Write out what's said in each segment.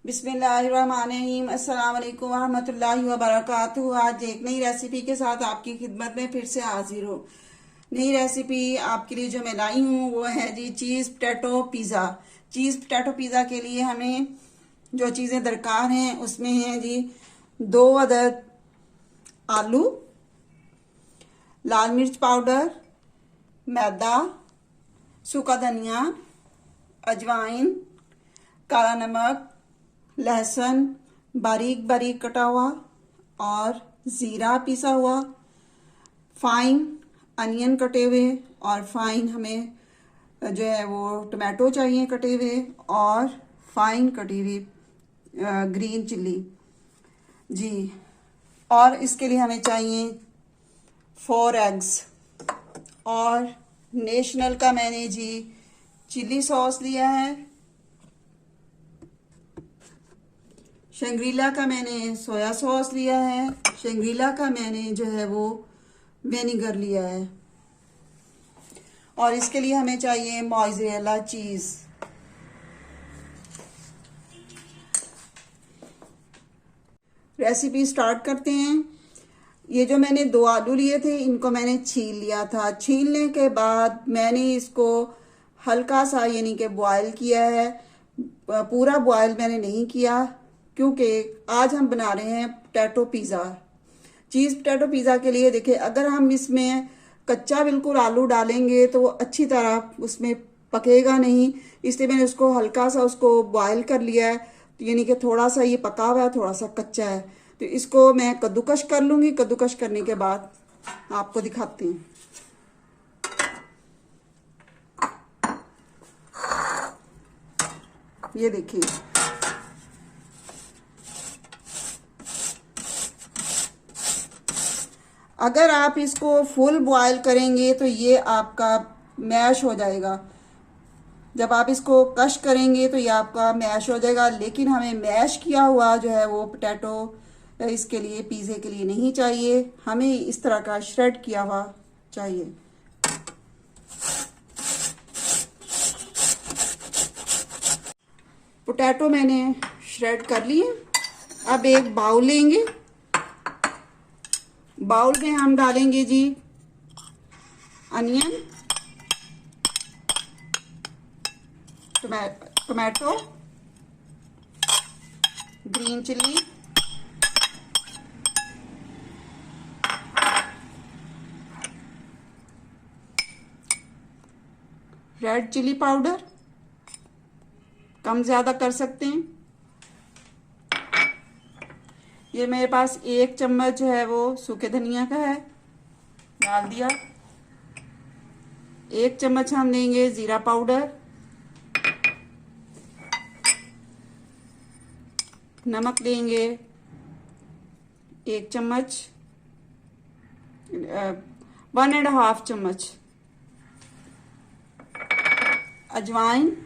बिस्मिल्लाहिर्रहमानिर्रहीम। अस्सलाम वालेकुम वरहमतुल्लाहि वबरकातुहू। आज एक नई रेसिपी के साथ आपकी खिदमत में फिर से हाजिर हूँ। नई रेसिपी आपके लिए जो मैं लाई हूँ वो है जी चीज़ पोटैटो पिज़्ज़ा। चीज़ पोटैटो पिज़्ज़ा के लिए हमें जो चीज़ें दरकार हैं उसमें हैं जी 2 अदद आलू, लाल मिर्च पाउडर, मैदा, सूखा धनिया, अजवाइन, काला नमक, लहसुन बारीक बारीक कटा हुआ और ज़ीरा पिसा हुआ, फाइन अनियन कटे हुए और फाइन हमें जो है वो टमाटो चाहिए कटे हुए और फाइन कटी हुई ग्रीन चिल्ली जी। और इसके लिए हमें चाहिए 4 एग्स और नेशनल का मैंने जी चिल्ली सॉस लिया है, शंग्रीला का मैंने सोया सॉस लिया है, शंग्रीला का मैंने जो है वो विनेगर लिया है और इसके लिए हमें चाहिए मोज़रेला चीज़। रेसिपी स्टार्ट करते हैं। ये जो मैंने 2 आलू लिए थे इनको मैंने छील लिया था। छीलने के बाद मैंने इसको हल्का सा यानी कि बॉयल किया है। पूरा बॉयल मैंने नहीं किया क्योंकि आज हम बना रहे हैं पोटैटो पिज़्ज़ा। चीज़ पोटैटो पिज़्ज़ा के लिए देखिए, अगर हम इसमें कच्चा बिल्कुल आलू डालेंगे तो वो अच्छी तरह उसमें पकेगा नहीं, इसलिए मैंने उसको हल्का सा उसको बॉयल कर लिया है। तो यानी कि थोड़ा सा ये पका हुआ है, थोड़ा सा कच्चा है। तो इसको मैं कद्दूकश कर लूँगी। कद्दूकश करने के बाद आपको दिखाती हूँ। ये देखिए, अगर आप इसको फुल बॉयल करेंगे तो ये आपका मैश हो जाएगा। जब आप इसको कश करेंगे तो ये आपका मैश हो जाएगा, लेकिन हमें मैश किया हुआ जो है वो पोटैटो इसके लिए पिज़्ज़े के लिए नहीं चाहिए। हमें इस तरह का श्रेड किया हुआ चाहिए। पोटैटो मैंने श्रेड कर लिए। अब एक बाउल लेंगे। बाउल में हम डालेंगे जी onion, tomato, green chilli, red chilli powder, कम ज़्यादा कर सकते हैं। ये मेरे पास 1 चम्मच जो है वो सूखे धनिया का है, डाल दिया। 1 चम्मच हम लेंगे ज़ीरा पाउडर, नमक लेंगे 1 चम्मच, 1.5 चम्मच, अजवाइन,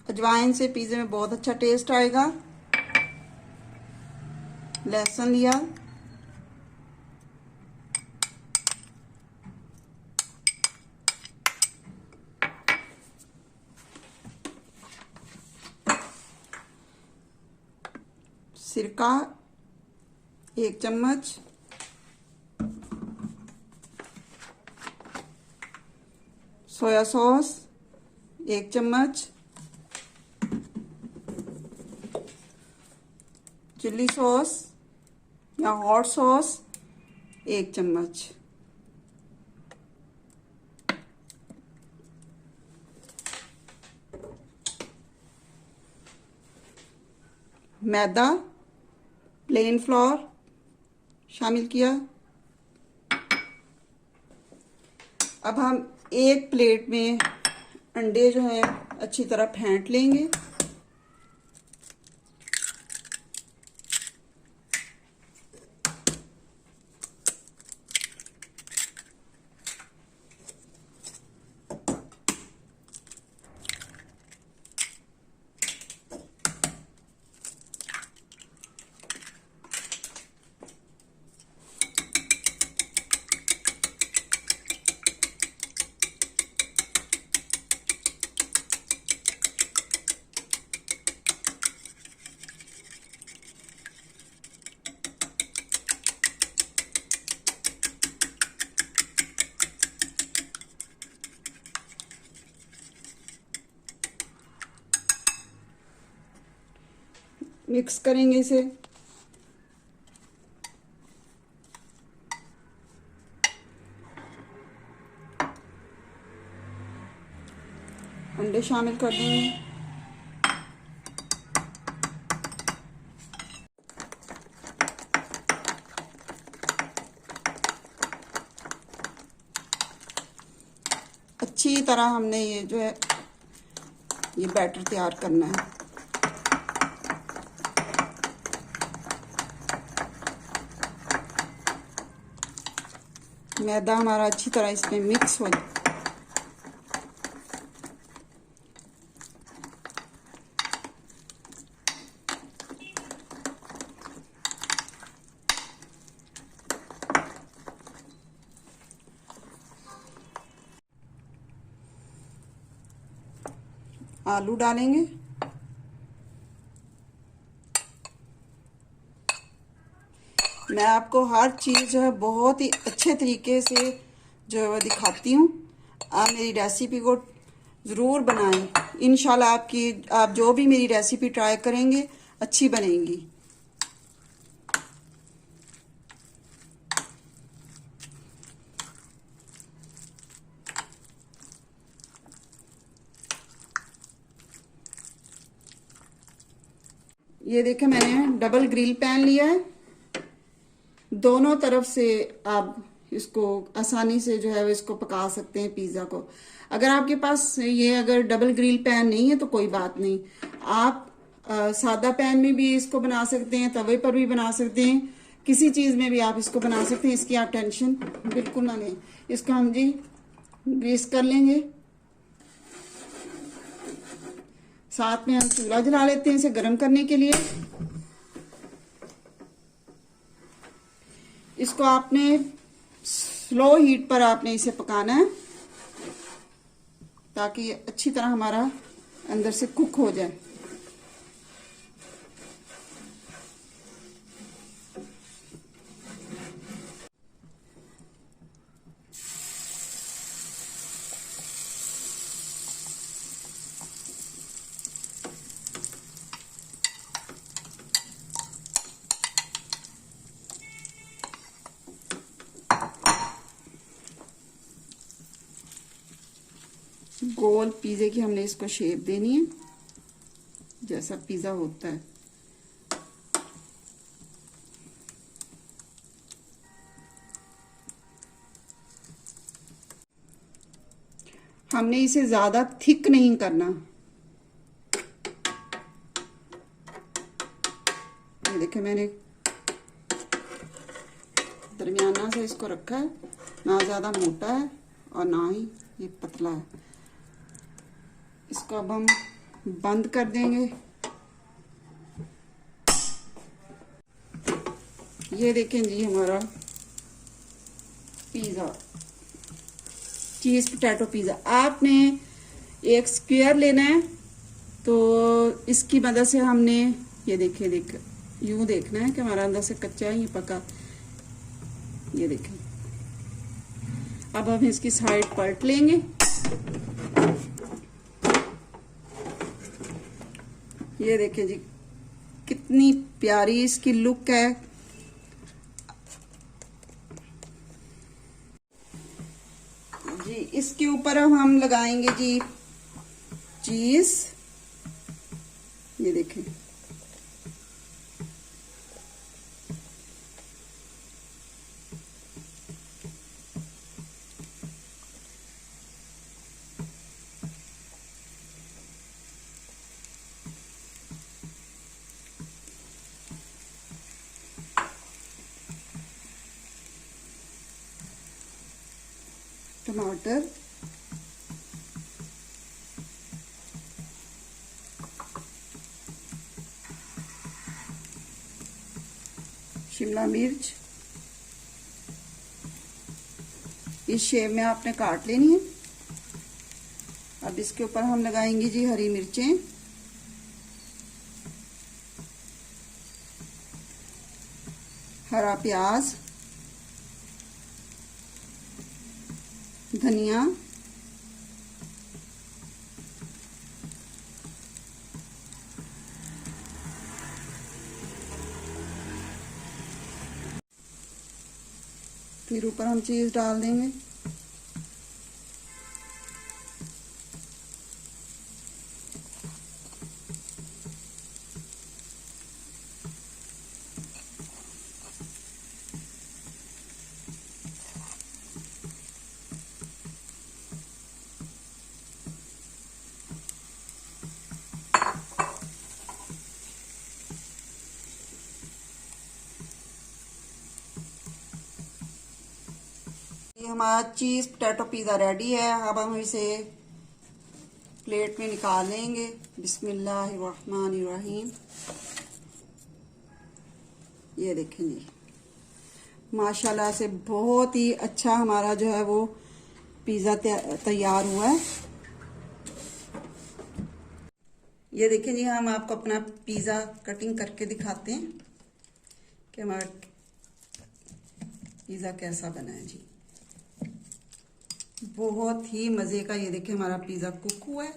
अजवाइन से पिज़्ज़े में बहुत अच्छा टेस्ट आएगा। लहसुन लिया, सिरका 1 चम्मच, सोया सॉस 1 चम्मच, चिल्ली सॉस या हॉट सॉस 1 चम्मच, मैदा प्लेन फ्लोर शामिल किया। अब हम एक प्लेट में अंडे जो है अच्छी तरह फेंट लेंगे। मिक्स करेंगे इसे। अंडे शामिल कर देंगे। अच्छी तरह हमने ये जो है ये बैटर तैयार करना है। मैदा हमारा अच्छी तरह इसमें मिक्स हो जाए। आलू डालेंगे। मैं आपको हर चीज़ जो है बहुत ही अच्छे तरीके से जो है वो दिखाती हूँ। आप मेरी रेसिपी को ज़रूर बनाएं। इंशाल्लाह आप जो भी मेरी रेसिपी ट्राई करेंगे अच्छी बनेगी। ये देखें, मैंने डबल ग्रिल पैन लिया है। दोनों तरफ से आप इसको आसानी से जो है इसको पका सकते हैं पिज़्ज़ा को। अगर आपके पास ये अगर डबल ग्रिल पैन नहीं है तो कोई बात नहीं, आप सादा पैन में भी इसको बना सकते हैं, तवे पर भी बना सकते हैं, किसी चीज़ में भी आप इसको बना सकते हैं। इसकी आप टेंशन बिल्कुल ना लें। इसको हम जी ग्रीस कर लेंगे। साथ में हम चूल्हा जला लेते हैं इसे गर्म करने के लिए। इसको आपने स्लो हीट पर आपने इसे पकाना है ताकि ये अच्छी तरह हमारा अंदर से कुक हो जाए। गोल पिज़्ज़े की हमने इसको शेप देनी है जैसा पिज़्ज़ा होता है। हमने इसे ज्यादा थिक नहीं करना। ये देखिए, मैंने दरमियाना से इसको रखा है, ना ज्यादा मोटा है और ना ही ये पतला है। इसको अब हम बंद कर देंगे। ये देखें जी, हमारा पिज़्ज़ा, चीज़ पोटैटो पिज़्ज़ा। आपने एक स्क्वायर लेना है तो इसकी मदद से हमने ये देखिए यूं देखना है कि हमारा अंदर से कच्चा है, ये पका। ये देखें, अब हम इसकी साइड पलट लेंगे। ये देखें जी, कितनी प्यारी इसकी लुक है। जी, इसके ऊपर अब हम लगाएंगे जी चीज। ये देखें, टमाटर, शिमला मिर्च इस शेप में आपने काट लेनी है। अब इसके ऊपर हम लगाएंगे जी हरी मिर्चें, हरा प्याज, धनिया, फिर ऊपर हम चीज़ डाल देंगे। ये हमारा चीज़ पोटैटो पिज़्ज़ा रेडी है। अब हम इसे प्लेट में निकाल लेंगे। बिस्मिल्लाहिर्रहमानिर्रहीम। ये देखें जी, माशाल्लाह से बहुत ही अच्छा हमारा जो है वो पिज़्ज़ा तैयार हुआ है। ये देखें जी, हम आपको अपना पिज़्ज़ा कटिंग करके दिखाते हैं कि हमारा पिज़्ज़ा कैसा बना है जी। बहुत ही मज़े का ये देखें हमारा पिज़्ज़ा कुक हुआ है।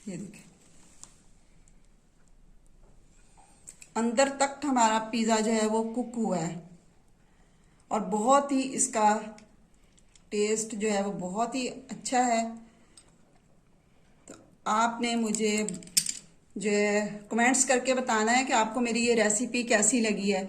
ये देखें, अंदर तक हमारा पिज़्ज़ा जो है वो कुक हुआ है और बहुत ही इसका टेस्ट जो है वो बहुत ही अच्छा है। तो आपने मुझे जो है कमेंट्स करके बताना है कि आपको मेरी ये रेसिपी कैसी लगी है।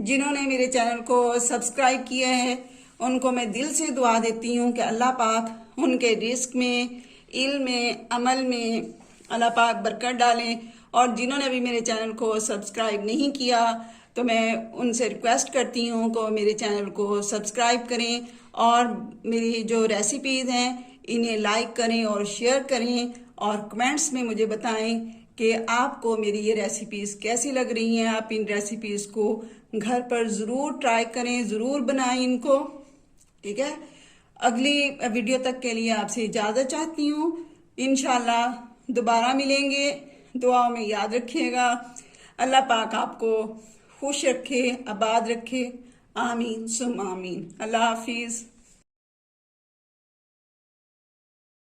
जिन्होंने मेरे चैनल को सब्सक्राइब किया है उनको मैं दिल से दुआ देती हूँ कि अल्लाह पाक उनके रिस्क में, इल्म में, अमल में अल्लाह पाक बरकत डालें। और जिन्होंने अभी मेरे चैनल को सब्सक्राइब नहीं किया तो मैं उनसे रिक्वेस्ट करती हूँ कि मेरे चैनल को सब्सक्राइब करें और मेरी जो रेसिपीज़ हैं इन्हें लाइक करें और शेयर करें और कमेंट्स में मुझे बताएं कि आपको मेरी ये रेसिपीज़ कैसी लग रही हैं। आप इन रेसिपीज़ को घर पर ज़रूर ट्राई करें, ज़रूर बनाएं इनको, ठीक है। अगली वीडियो तक के लिए आपसे इजाज़त चाहती हूँ। इंशाल्लाह दोबारा मिलेंगे। दुआओं में याद रखिएगा। अल्लाह पाक आपको खुश रखे, आबाद रखे। आमीन सुम आमीन। अल्लाह हाफिज़।